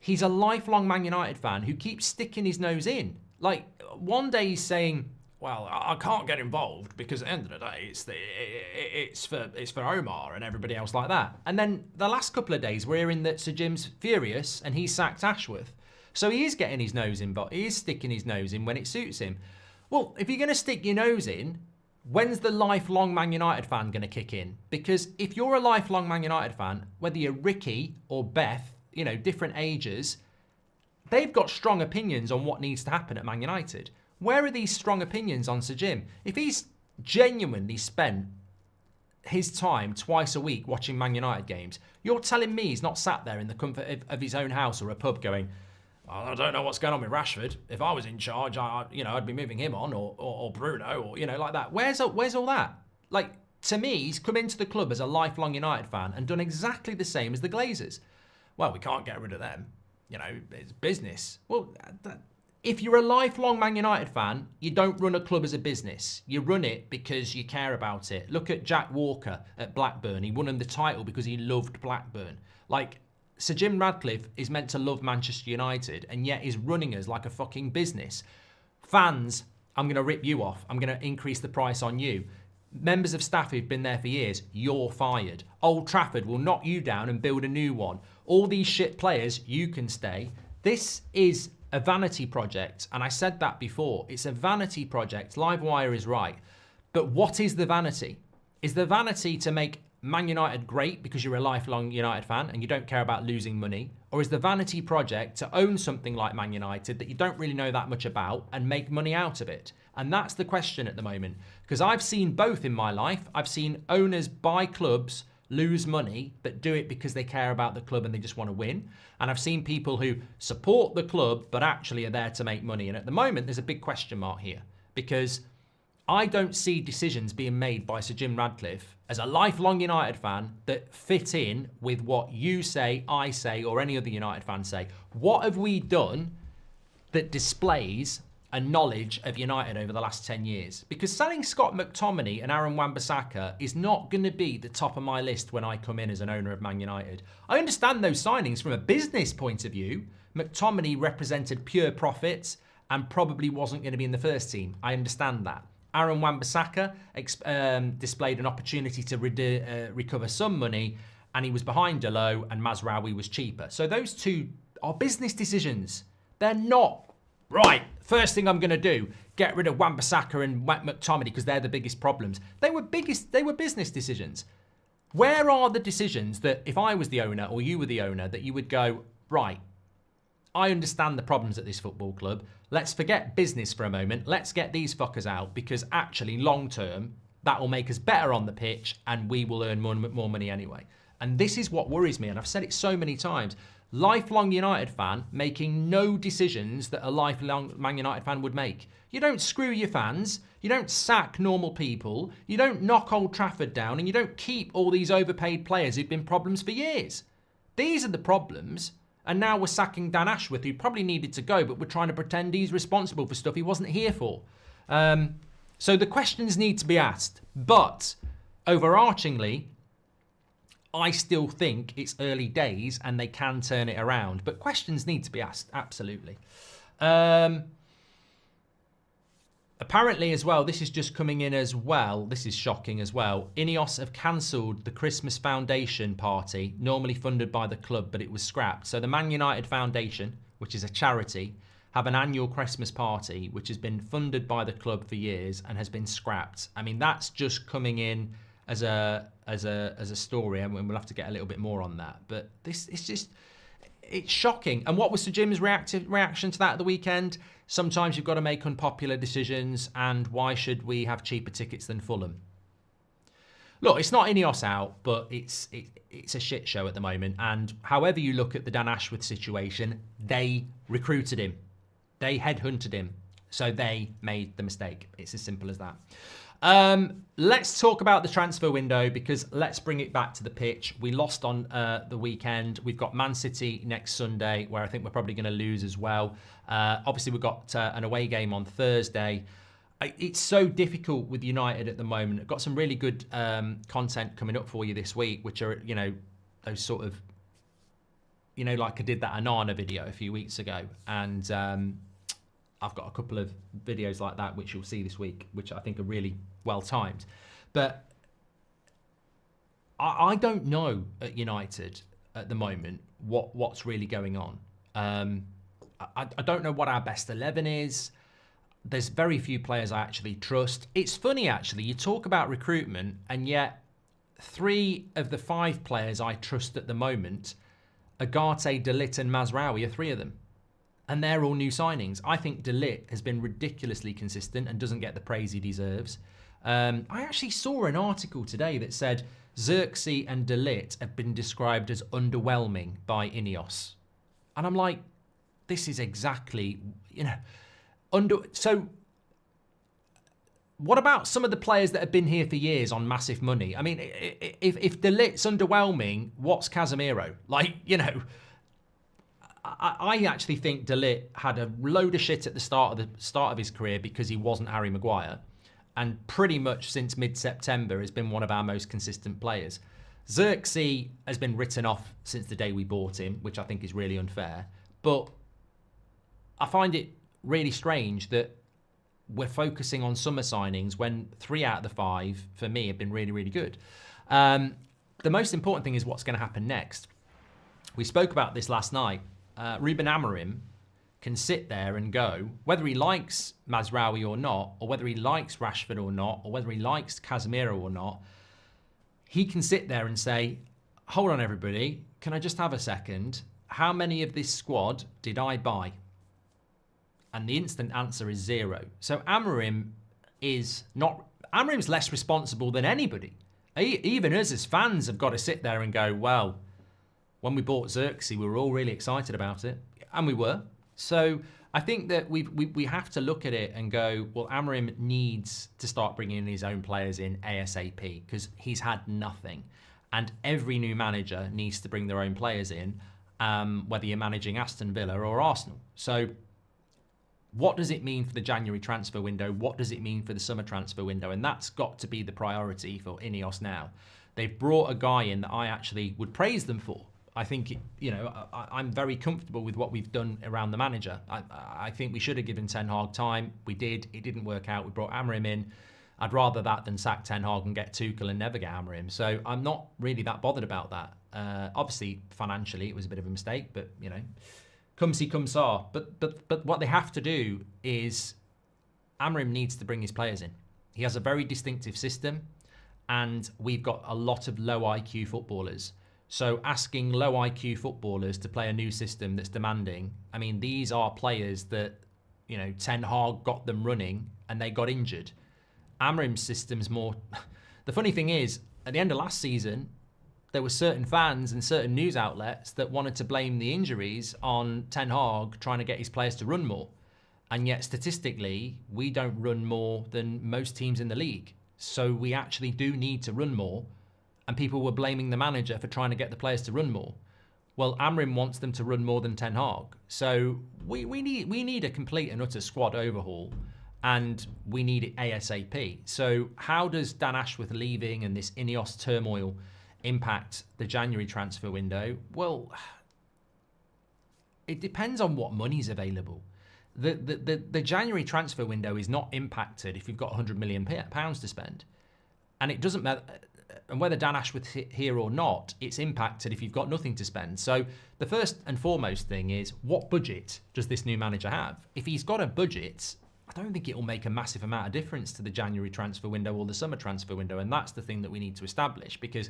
he's a lifelong Man United fan who keeps sticking his nose in. Like, one day he's saying, well, I can't get involved because at the end of the day, it's for Omar and everybody else like that. And then the last couple of days, we're hearing that Sir Jim's furious and he's sacked Ashworth. So he is getting his nose in, but he is sticking his nose in when it suits him. Well, if you're going to stick your nose in, when's the lifelong Man United fan going to kick in? Because if you're a lifelong Man United fan, whether you're Ricky or Beth, you know, different ages, they've got strong opinions on what needs to happen at Man United. Where are these strong opinions on Sir Jim? If he's genuinely spent his time twice a week watching Man United games, you're telling me he's not sat there in the comfort of his own house or a pub going, well, I don't know what's going on with Rashford. If I was in charge, I'd be moving him on or Bruno or, like that. Where's all that? Like, to me, he's come into the club as a lifelong United fan and done exactly the same as the Glazers. Well, we can't get rid of them. It's business. Well, if you're a lifelong Man United fan, you don't run a club as a business. You run it because you care about it. Look at Jack Walker at Blackburn. He won him the title because he loved Blackburn. Like, Sir Jim Ratcliffe is meant to love Manchester United and yet is running us like a fucking business. Fans, I'm going to rip you off. I'm going to increase the price on you. Members of staff who've been there for years, you're fired. Old Trafford will knock you down and build a new one. All these shit players, you can stay. This is a vanity project, and I said that before. It's a vanity project. Livewire is right. But what is the vanity? Is the vanity to make Man United great because you're a lifelong United fan and you don't care about losing money? Or is the vanity project to own something like Man United that you don't really know that much about and make money out of it? And that's the question at the moment. Because I've seen both in my life. I've seen owners buy clubs, lose money, but do it because they care about the club and they just want to win. And I've seen people who support the club but actually are there to make money. And at the moment, there's a big question mark here because I don't see decisions being made by Sir Jim Ratcliffe as a lifelong United fan that fit in with what you say, I say, or any other United fan say. What have we done that displays a knowledge of United over the last 10 years? Because selling Scott McTominay and Aaron Wan-Bissaka is not going to be the top of my list when I come in as an owner of Man United. I understand those signings from a business point of view. McTominay represented pure profits and probably wasn't going to be in the first team. I understand that. Aaron Wan-Bissaka displayed an opportunity to recover some money, and he was behind Delo, and Mazraoui was cheaper. So those two are business decisions. They're not, right, first thing I'm going to do, get rid of Wan-Bissaka and McTominay because they're the biggest problems. They were business decisions. Where are the decisions that if I was the owner or you were the owner that you would go, right, I understand the problems at this football club. Let's forget business for a moment. Let's get these fuckers out because actually long term, that will make us better on the pitch and we will earn more money anyway. And this is what worries me. And I've said it so many times. Lifelong United fan making no decisions that a lifelong Man United fan would make. You don't screw your fans. You don't sack normal people. You don't knock Old Trafford down and you don't keep all these overpaid players who've been problems for years. These are the problems. And now we're sacking Dan Ashworth, who probably needed to go, but we're trying to pretend he's responsible for stuff he wasn't here for. So the questions need to be asked. But overarchingly, I still think it's early days and they can turn it around. But questions need to be asked, absolutely. Apparently as well, this is just coming in as well. This is shocking as well. INEOS have cancelled the Christmas Foundation party, normally funded by the club, but it was scrapped. So the Man United Foundation, which is a charity, have an annual Christmas party, which has been funded by the club for years and has been scrapped. I mean, that's just coming in as a story, and we'll have to get a little bit more on that. But this is just, it's shocking. And what was Sir Jim's reaction to that at the weekend? Sometimes you've got to make unpopular decisions, and why should we have cheaper tickets than Fulham? Look, it's not INEOS out, but it's a shit show at the moment. And however you look at the Dan Ashworth situation, they recruited him. They headhunted him. So they made the mistake. It's as simple as that. Let's talk about the transfer window, because let's bring it back to the pitch. We lost on the weekend. We've got Man City next Sunday, where I think we're probably going to lose as well. Obviously, we've got an away game on Thursday. It's so difficult with United at the moment. I've got some really good content coming up for you this week, which are, those sort of, you know, like I did that Anana video a few weeks ago, and I've got a couple of videos like that which you'll see this week, which I think are really well timed. But I don't know at United at the moment what's really going on. I don't know what our best 11 is. There's very few players I actually trust. It's funny, actually, you talk about recruitment, and yet 3 of the 5 players I trust at the moment, Agate, De Ligt and Mazraoui, are 3 of them. And they're all new signings. I think De Ligt has been ridiculously consistent and doesn't get the praise he deserves. I actually saw an article today that said Xerxes and De Ligt have been described as underwhelming by INEOS. And I'm like, this is exactly, you know, so what about some of the players that have been here for years on massive money? I mean, if De Ligt's underwhelming, what's Casemiro? Like, you know, I actually think De Ligt had a load of shit at the start of his career because he wasn't Harry Maguire, and pretty much since mid-September has been one of our most consistent players. Xerxes has been written off since the day we bought him, which I think is really unfair. But I find it really strange that we're focusing on summer signings when 3 out of the 5 for me have been really, really good. The most important thing is what's going to happen next. We spoke about this last night. Ruben Amorim can sit there and go, whether he likes Mazraoui or not, or whether he likes Rashford or not, or whether he likes Casemiro or not, he can sit there and say, hold on everybody, can I just have a second? How many of this squad did I buy? And the instant answer is 0. So Amorim's less responsible than anybody. Even us as fans have got to sit there and go, well, when we bought Xerxes, we were all really excited about it. And we were. So I think that we have to look at it and go, well, Amorim needs to start bringing his own players in ASAP because he's had nothing. And every new manager needs to bring their own players in, whether you're managing Aston Villa or Arsenal. So what does it mean for the January transfer window? What does it mean for the summer transfer window? And that's got to be the priority for INEOS now. They've brought a guy in that I actually would praise them for. I think, you know, I'm very comfortable with what we've done around the manager. I think we should have given Ten Hag time. We did. It didn't work out. We brought Amorim in. I'd rather that than sack Ten Hag and get Tuchel and never get Amorim. So I'm not really that bothered about that. Obviously, financially, it was a bit of a mistake, but, you know, come see, come saw. But what they have to do is Amorim needs to bring his players in. He has a very distinctive system, and we've got a lot of low IQ footballers. So asking low IQ footballers to play a new system that's demanding, I mean, these are players that, you know, Ten Hag got them running and they got injured. Amorim's system's more... The funny thing is, at the end of last season, there were certain fans and certain news outlets that wanted to blame the injuries on Ten Hag trying to get his players to run more. And yet, statistically, we don't run more than most teams in the league. So we actually do need to run more. And people were blaming the manager for trying to get the players to run more. Well, Amorim wants them to run more than Ten Hag. So we need a complete and utter squad overhaul, and we need it ASAP. So how does Dan Ashworth leaving and this INEOS turmoil impact the January transfer window? Well, it depends on what money's available. The January transfer window is not impacted if you've got £100 million to spend. And it doesn't matter... And whether Dan Ashworth's here or not, it's impacted if you've got nothing to spend. So the first and foremost thing is, what budget does this new manager have? If he's got a budget, I don't think it will make a massive amount of difference to the January transfer window or the summer transfer window. And that's the thing that we need to establish, because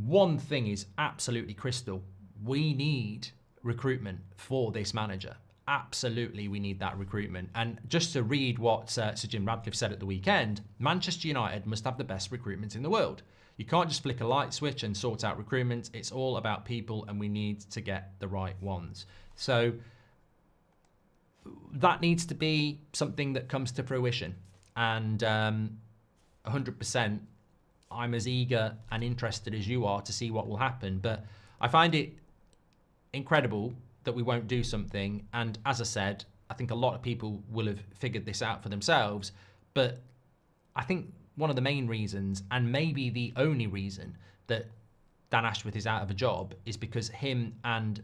one thing is absolutely crystal. We need recruitment for this manager. Absolutely, we need that recruitment. And just to read what Sir Jim Radcliffe said at the weekend, Manchester United must have the best recruitment in the world. You can't just flick a light switch and sort out recruitment. It's all about people, and we need to get the right ones. So that needs to be something that comes to fruition. And 100%, I'm as eager and interested as you are to see what will happen. But I find it incredible that we won't do something. And as I said, I think a lot of people will have figured this out for themselves. But I think one of the main reasons, and maybe the only reason, that Dan Ashworth is out of a job is because him and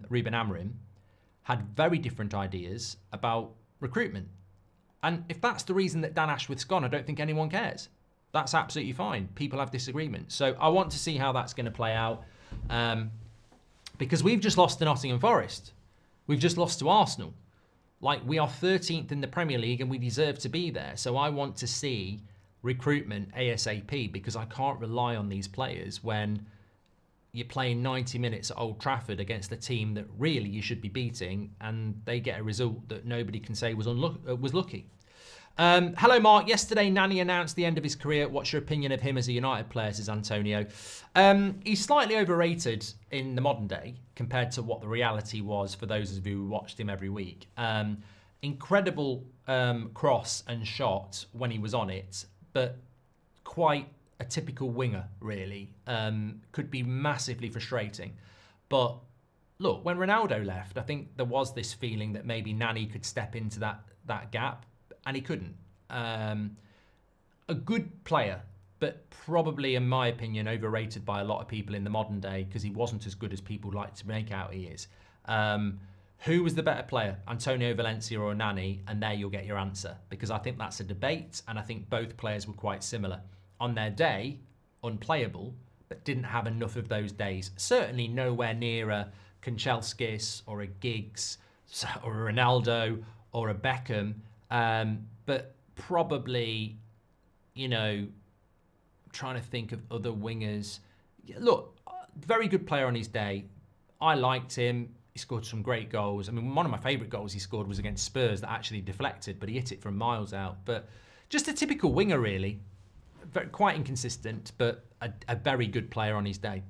Ruben Amorim had very different ideas about recruitment. And if that's the reason that Dan Ashworth's gone, I don't think anyone cares. That's absolutely fine. People have disagreements. So I want to see how that's going to play out. Because we've just lost to Nottingham Forest. We've just lost to Arsenal. Like, we are 13th in the Premier League and we deserve to be there. So I want to see recruitment ASAP, because I can't rely on these players when you're playing 90 minutes at Old Trafford against a team that really you should be beating, and they get a result that nobody can say was lucky. Hello, Mark. Yesterday, Nani announced the end of his career. What's your opinion of him as a United player, says Antonio? He's slightly overrated in the modern day compared to what the reality was for those of you who watched him every week. Incredible cross and shot when he was on it, but quite a typical winger, really. Could be massively frustrating. But look, when Ronaldo left, I think there was this feeling that maybe Nani could step into that gap, and he couldn't. A good player, but probably, in my opinion, overrated by a lot of people in the modern day because he wasn't as good as people like to make out he is. Who was the better player, Antonio Valencia or Nani? And there you'll get your answer, because I think that's a debate, and I think both players were quite similar. On their day, unplayable, but didn't have enough of those days. Certainly nowhere near a Kanchelskis or a Giggs or a Ronaldo or a Beckham, but probably, you know, trying to think of other wingers. Look, very good player on his day. I liked him. He scored some great goals. I mean, one of my favourite goals he scored was against Spurs that actually deflected, but he hit it from miles out. But just a typical winger, really. Quite inconsistent, but a very good player on his day.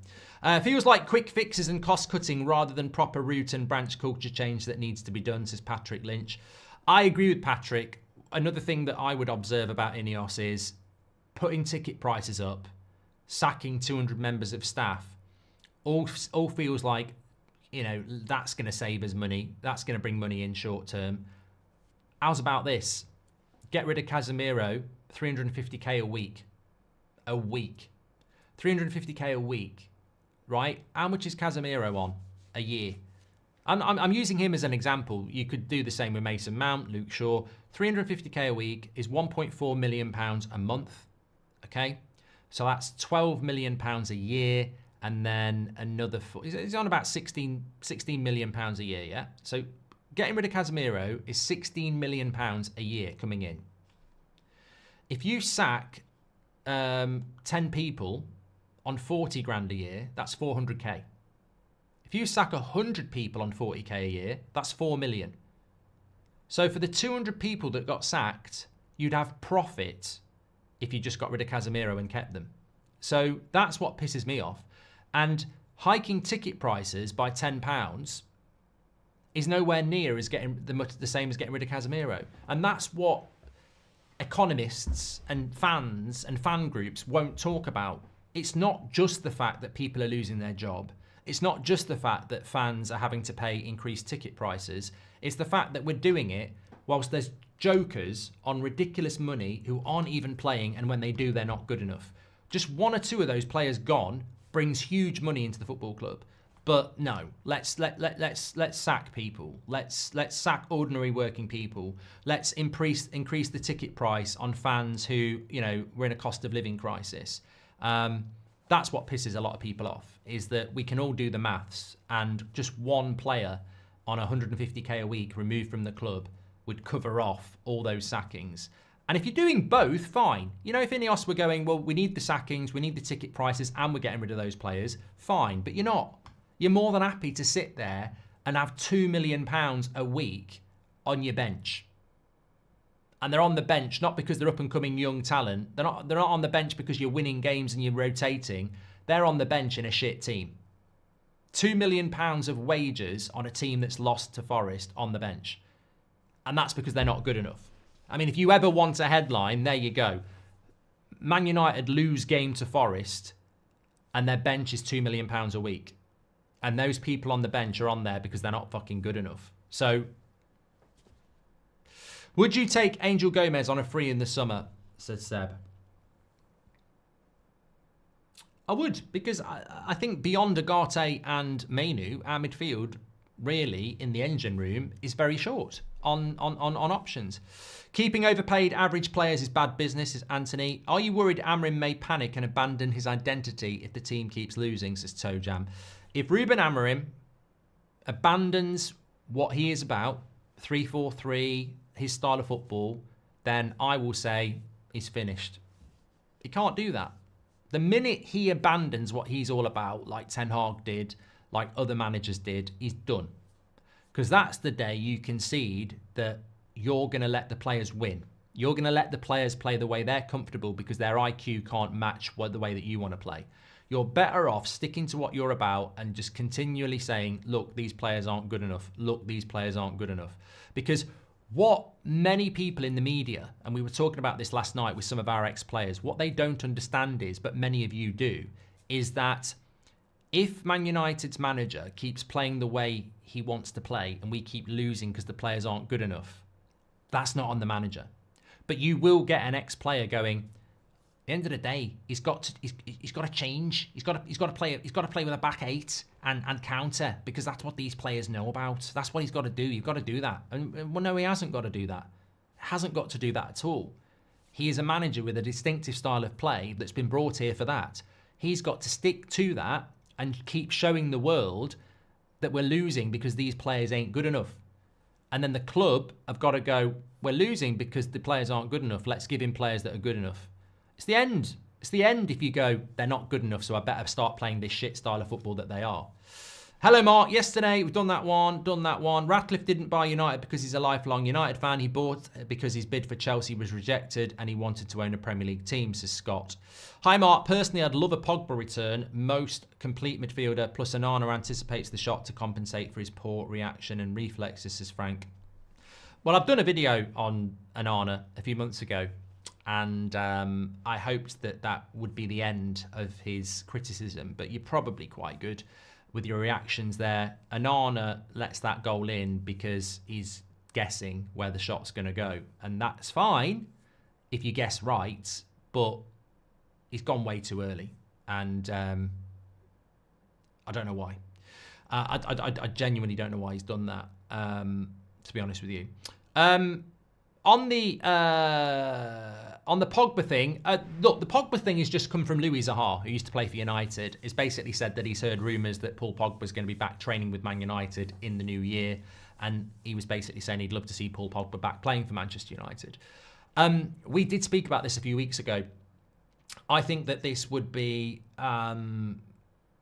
Feels like quick fixes and cost cutting rather than proper root and branch culture change that needs to be done, says Patrick Lynch. I agree with Patrick. Another thing that I would observe about INEOS is putting ticket prices up, sacking 200 members of staff. All feels like, you know, that's going to save us money. That's going to bring money in short term. How's about this? Get rid of Casemiro, 350k a week. A week. 350k a week, right? How much is Casemiro on a year? I'm using him as an example. You could do the same with Mason Mount, Luke Shaw. 350k a week is 1.4 million pounds a month, okay? So that's 12 million pounds a year, and then another, he's on about 16 million pounds a year, yeah? So getting rid of Casemiro is 16 million pounds a year coming in. If you sack 10 people on 40 grand a year, that's 400k. If you sack 100 people on 40k a year, that's 4 million. So for the 200 people that got sacked, you'd have profit if you just got rid of Casemiro and kept them. So that's what pisses me off. And hiking ticket prices by £10 is nowhere near as getting the same as getting rid of Casemiro. And that's what economists and fans and fan groups won't talk about. It's not just the fact that people are losing their job. It's not just the fact that fans are having to pay increased ticket prices. It's the fact that we're doing it whilst there's jokers on ridiculous money who aren't even playing, and when they do, they're not good enough. Just one or two of those players gone brings huge money into the football club. But no, let's sack people. Let's sack ordinary working people. Let's increase the ticket price on fans who, you know, we're in a cost of living crisis. That's what pisses a lot of people off, is that we can all do the maths, and just one player on 150k a week removed from the club would cover off all those sackings. And if you're doing both, fine. You know, if INEOS were going, well, we need the sackings, we need the ticket prices, and we're getting rid of those players, fine. But you're not. You're more than happy to sit there and have £2 million a week on your bench. And they're on the bench not because they're up and coming young talent. They're not on the bench because you're winning games and you're rotating. They're on the bench in a shit team. £2 million of wages on a team that's lost to Forest on the bench. And that's because they're not good enough. I mean, if you ever want a headline, there you go. Man United lose game to Forest and their bench is £2 million a week. And those people on the bench are on there because they're not fucking good enough. So, would you take Angel Gomez on a free in the summer? Said Seb. I would, because I think beyond Agate and Mainu, our midfield really in the engine room is very short on options. Keeping overpaid average players is bad business, is Anthony. Are you worried Amorim may panic and abandon his identity if the team keeps losing, says Toe Jam. If Ruben Amorim abandons what he is about, 3-4-3, his style of football, then I will say he's finished. He can't do that. The minute he abandons what he's all about, like Ten Hag did, like other managers did, he's done. Because that's the day you concede that you're going to let the players win. You're going to let the players play the way they're comfortable because their IQ can't match the way that you want to play. You're better off sticking to what you're about and just continually saying, look, these players aren't good enough. Look, these players aren't good enough. Because what many people in the media, and we were talking about this last night with some of our ex-players, what they don't understand is, but many of you do, is that if Man United's manager keeps playing the way he wants to play and we keep losing because the players aren't good enough, that's not on the manager. But you will get an ex-player going, at the end of the day, he's got to change. He's got to play with a back eight and counter, because that's what these players know about. That's what he's got to do. You've got to do that. And well, no, he hasn't got to do that. Hasn't got to do that at all. He is a manager with a distinctive style of play that's been brought here for that. He's got to stick to that and keep showing the world that we're losing because these players ain't good enough. And then the club have got to go, we're losing because the players aren't good enough. Let's give him players that are good enough. It's the end. It's the end if you go, they're not good enough, so I better start playing this shit style of football that they are. Hello, Mark. Yesterday, we've done that one. Ratcliffe didn't buy United because he's a lifelong United fan. He bought because his bid for Chelsea was rejected and he wanted to own a Premier League team, says Scott. Hi, Mark. Personally, I'd love a Pogba return. Most complete midfielder, plus Onana anticipates the shot to compensate for his poor reaction and reflexes, says Frank. Well, I've done a video on Onana a few months ago, and I hoped that that would be the end of his criticism, but you're probably quite good with your reactions there. Onana lets that goal in because he's guessing where the shot's going to go, and that's fine if you guess right, but he's gone way too early, and I don't know why. I genuinely don't know why he's done that, to be honest with you. On the Pogba thing, look, the Pogba thing has just come from Louis Zaha, who used to play for United. He's basically said that he's heard rumours that Paul Pogba's going to be back training with Man United in the new year, and he was basically saying he'd love to see Paul Pogba back playing for Manchester United. We did speak about this a few weeks ago. I think that this would be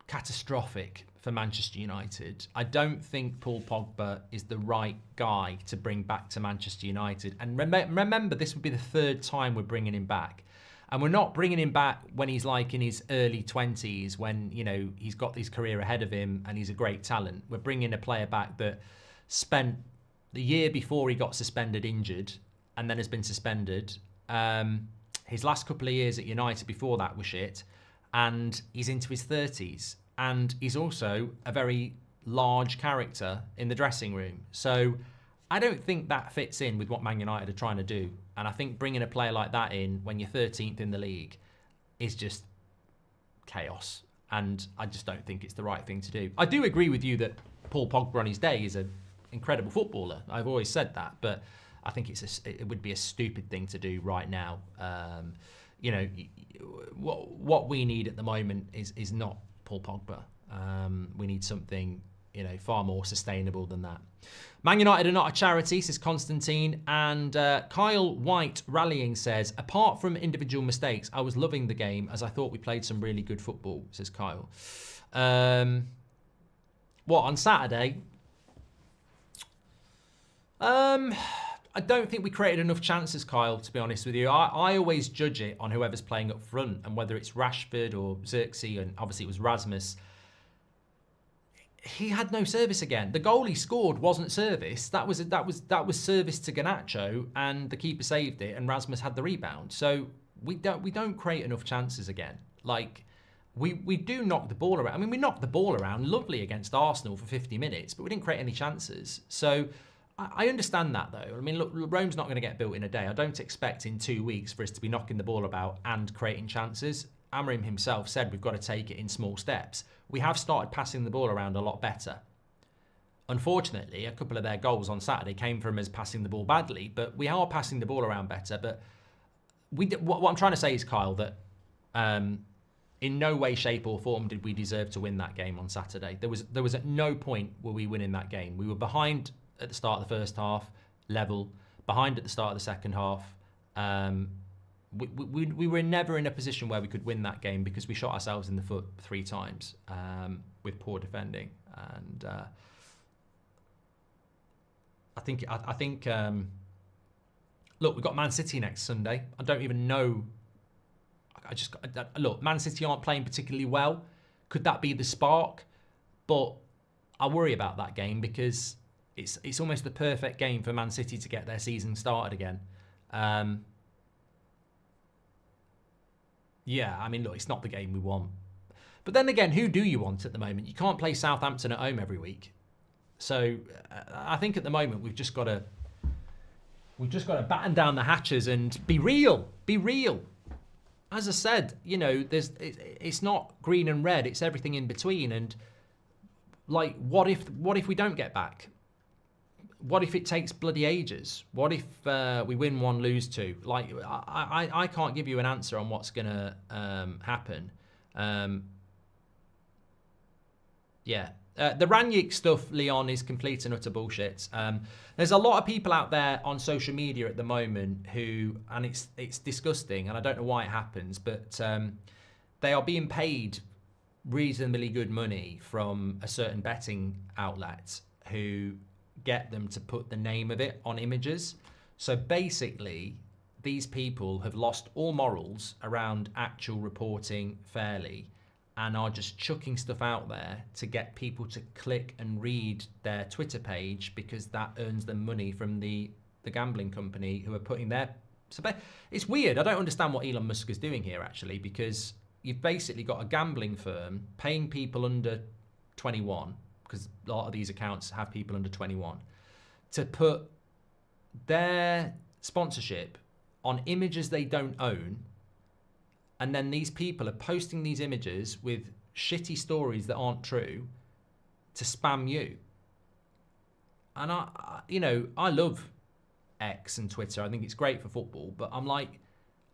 catastrophic for Manchester United. I don't think Paul Pogba is the right guy to bring back to Manchester United. And remember, this would be the third time we're bringing him back. And we're not bringing him back when he's like in his early 20s, when, you know, he's got his career ahead of him and he's a great talent. We're bringing a player back that spent the year before he got suspended injured and then has been suspended. His last couple of years at United before that were shit, and he's into his 30s. And he's also a very large character in the dressing room. So I don't think that fits in with what Man United are trying to do. And I think bringing a player like that in when you're 13th in the league is just chaos. And I just don't think it's the right thing to do. I do agree with you that Paul Pogba on his day is an incredible footballer. I've always said that. But I think it would be a stupid thing to do right now. You know, what we need at the moment is not Paul Pogba. We need something, you know, far more sustainable than that. Man United are not a charity, says Constantine. And Kyle White rallying says, apart from individual mistakes, I was loving the game as I thought we played some really good football, says Kyle. What, on Saturday? I don't think we created enough chances, Kyle, to be honest with you. I always judge it on whoever's playing up front, and whether it's Rashford or Xerxes, and obviously it was Rasmus. He had no service again. The goal he scored wasn't service. That was service to Garnacho, and the keeper saved it, and Rasmus had the rebound. So we don't create enough chances again. Like we do knock the ball around. I mean, we knocked the ball around lovely against Arsenal for 50 minutes, but we didn't create any chances. So I understand that, though. I mean, look, Rome's not going to get built in a day. I don't expect in 2 weeks for us to be knocking the ball about and creating chances. Amorim himself said we've got to take it in small steps. We have started passing the ball around a lot better. Unfortunately, a couple of their goals on Saturday came from us passing the ball badly, but we are passing the ball around better. But what I'm trying to say is, Kyle, that in no way, shape or form did we deserve to win that game on Saturday. There was at no point were we winning that game. We were behind at the start of the first half, level, behind at the start of the second half. We were never in a position where we could win that game because we shot ourselves in the foot 3 times with poor defending. And I think look, we've got Man City next Sunday. I don't even know. Look, Man City aren't playing particularly well. Could that be the spark? But I worry about that game because it's almost the perfect game for Man City to get their season started again. Yeah, I mean, look, it's not the game we want. But then again, who do you want at the moment? You can't play Southampton at home every week. So I think at the moment we've just got to batten down the hatches and be real. Be real. As I said, you know, it's not green and red. It's everything in between. And like, what if we don't get back? What if it takes bloody ages? What if we win 1, lose 2? Like, I can't give you an answer on what's gonna happen. Yeah. The Ranić stuff, Leon, is complete and utter bullshit. There's a lot of people out there on social media at the moment who, and it's disgusting, and I don't know why it happens, but they are being paid reasonably good money from a certain betting outlet who get them to put the name of it on images. So basically, these people have lost all morals around actual reporting fairly, and are just chucking stuff out there to get people to click and read their Twitter page because that earns them money from the gambling company who are putting their... So it's weird. I don't understand what Elon Musk is doing here, actually, because you've basically got a gambling firm paying people under 21, because a lot of these accounts have people under 21, to put their sponsorship on images they don't own. And then these people are posting these images with shitty stories that aren't true to spam you. And I love X and Twitter. I think it's great for football, but I'm like,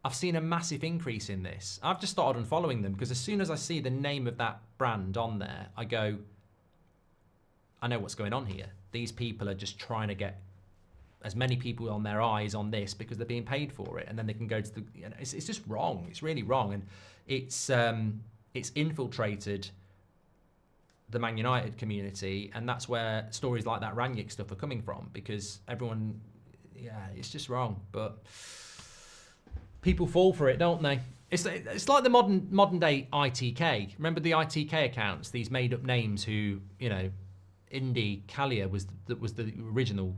I've seen a massive increase in this. I've just started unfollowing them because as soon as I see the name of that brand on there, I go, I know what's going on here. These people are just trying to get as many people on their eyes on this because they're being paid for it, and then they can go to the. You know, it's just wrong. It's really wrong, and it's infiltrated the Man United community, and that's where stories like that Ranić stuff are coming from, because everyone, yeah, it's just wrong. But people fall for it, don't they? It's like the modern day ITK. Remember the ITK accounts? These made up names who, you know, Indy Callier was the original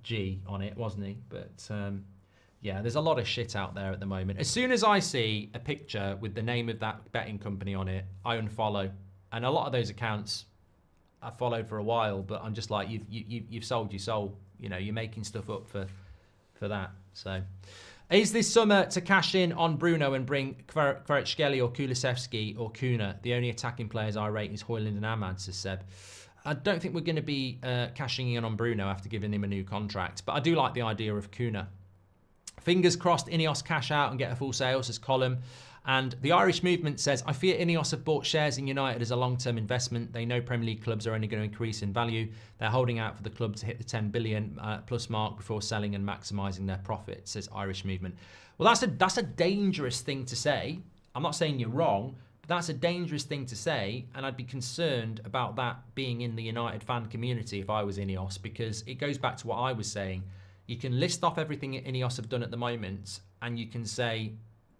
G on it, wasn't he? But yeah, there's a lot of shit out there at the moment. As soon as I see a picture with the name of that betting company on it, I unfollow. And a lot of those accounts I followed for a while, but I'm just like, you've sold your soul. You know, you're making stuff up for that. So, is this summer to cash in on Bruno and bring Kvaratskhelia or Kulusevski or Kuna? The only attacking players I rate is Højlund and Ahmad, says Seb. I don't think we're going to be cashing in on Bruno after giving him a new contract, but I do like the idea of Kuna. Fingers crossed INEOS cash out and get a full sale, says Colin. And the Irish Movement says, I fear INEOS have bought shares in United as a long-term investment. They know Premier League clubs are only going to increase in value. They're holding out for the club to hit the 10 billion plus mark before selling and maximising their profit, says Irish Movement. Well, that's a dangerous thing to say. I'm not saying you're wrong, but that's a dangerous thing to say, and I'd be concerned about that being in the United fan community if I was INEOS, because it goes back to what I was saying. You can list off everything INEOS have done at the moment, and you can say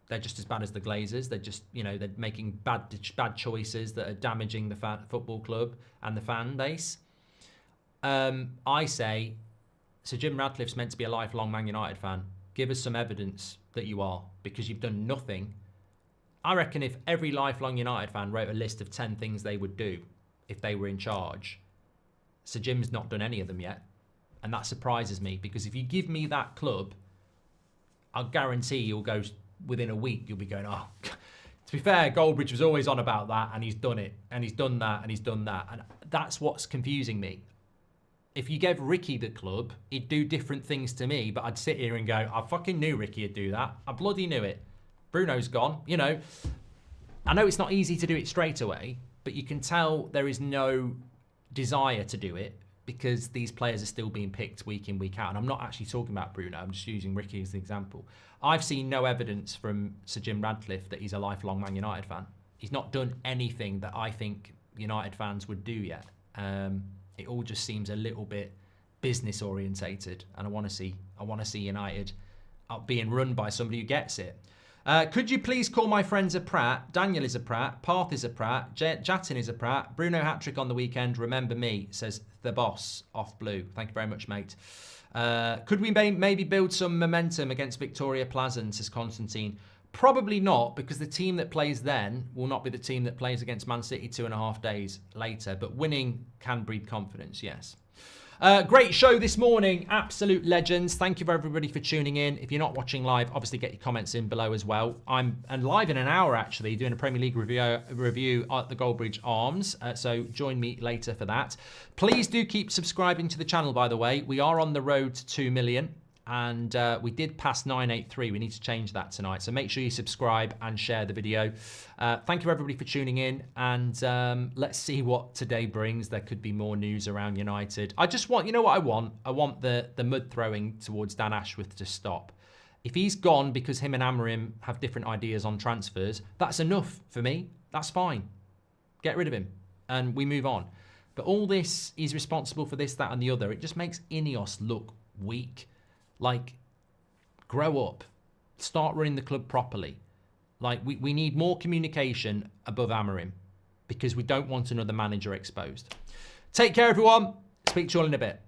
they're just as bad as the Glazers. They're just, you know, they're making bad choices that are damaging the football club and the fan base. I say, so Jim Radcliffe's meant to be a lifelong Man United fan. Give us some evidence that you are, because you've done nothing. I reckon if every lifelong United fan wrote a list of 10 things they would do if they were in charge, Sir Jim's not done any of them yet. And that surprises me, because if you give me that club, I'll guarantee you'll go within a week, you'll be going, oh, To be fair, Goldbridge was always on about that, and he's done it, and he's done that, and he's done that. And that's what's confusing me. If you gave Ricky the club, he'd do different things to me, but I'd sit here and go, I fucking knew Ricky would do that. I bloody knew it. Bruno's gone. You know, I know it's not easy to do it straight away, but you can tell there is no desire to do it because these players are still being picked week in, week out. And I'm not actually talking about Bruno. I'm just using Ricky as the example. I've seen no evidence from Sir Jim Radcliffe that he's a lifelong Man United fan. He's not done anything that I think United fans would do yet. It all just seems a little bit business orientated, and I want to see United being run by somebody who gets it. Could you please call my friends a Pratt? Daniel is a Pratt. Parth is a Pratt. Jatin is a Pratt. Bruno hat-trick on the weekend. Remember me, says the boss off blue. Thank you very much, mate. Could we maybe build some momentum against Victoria Pleasant, says Constantine? Probably not, because the team that plays then will not be the team that plays against Man City 2.5 days later. But winning can breed confidence, yes. Great show this morning. Absolute legends. Thank you for everybody for tuning in. If you're not watching live, obviously get your comments in below as well. I'm live in an hour, actually, doing a Premier League review at the Goldbridge Arms. So join me later for that. Please do keep subscribing to the channel, by the way. We are on the road to 2 million. And we did pass 983. We need to change that tonight. So make sure you subscribe and share the video. Thank you everybody for tuning in. And let's see what today brings. There could be more news around United. I just want, you know what I want? I want the mud throwing towards Dan Ashworth to stop. If he's gone because him and Amorim have different ideas on transfers, that's enough for me. That's fine. Get rid of him. And we move on. But all this, he's responsible for this, that and the other. It just makes INEOS look weak. Like, grow up. Start running the club properly. Like, we need more communication above Amorim because we don't want another manager exposed. Take care, everyone. Speak to you all in a bit.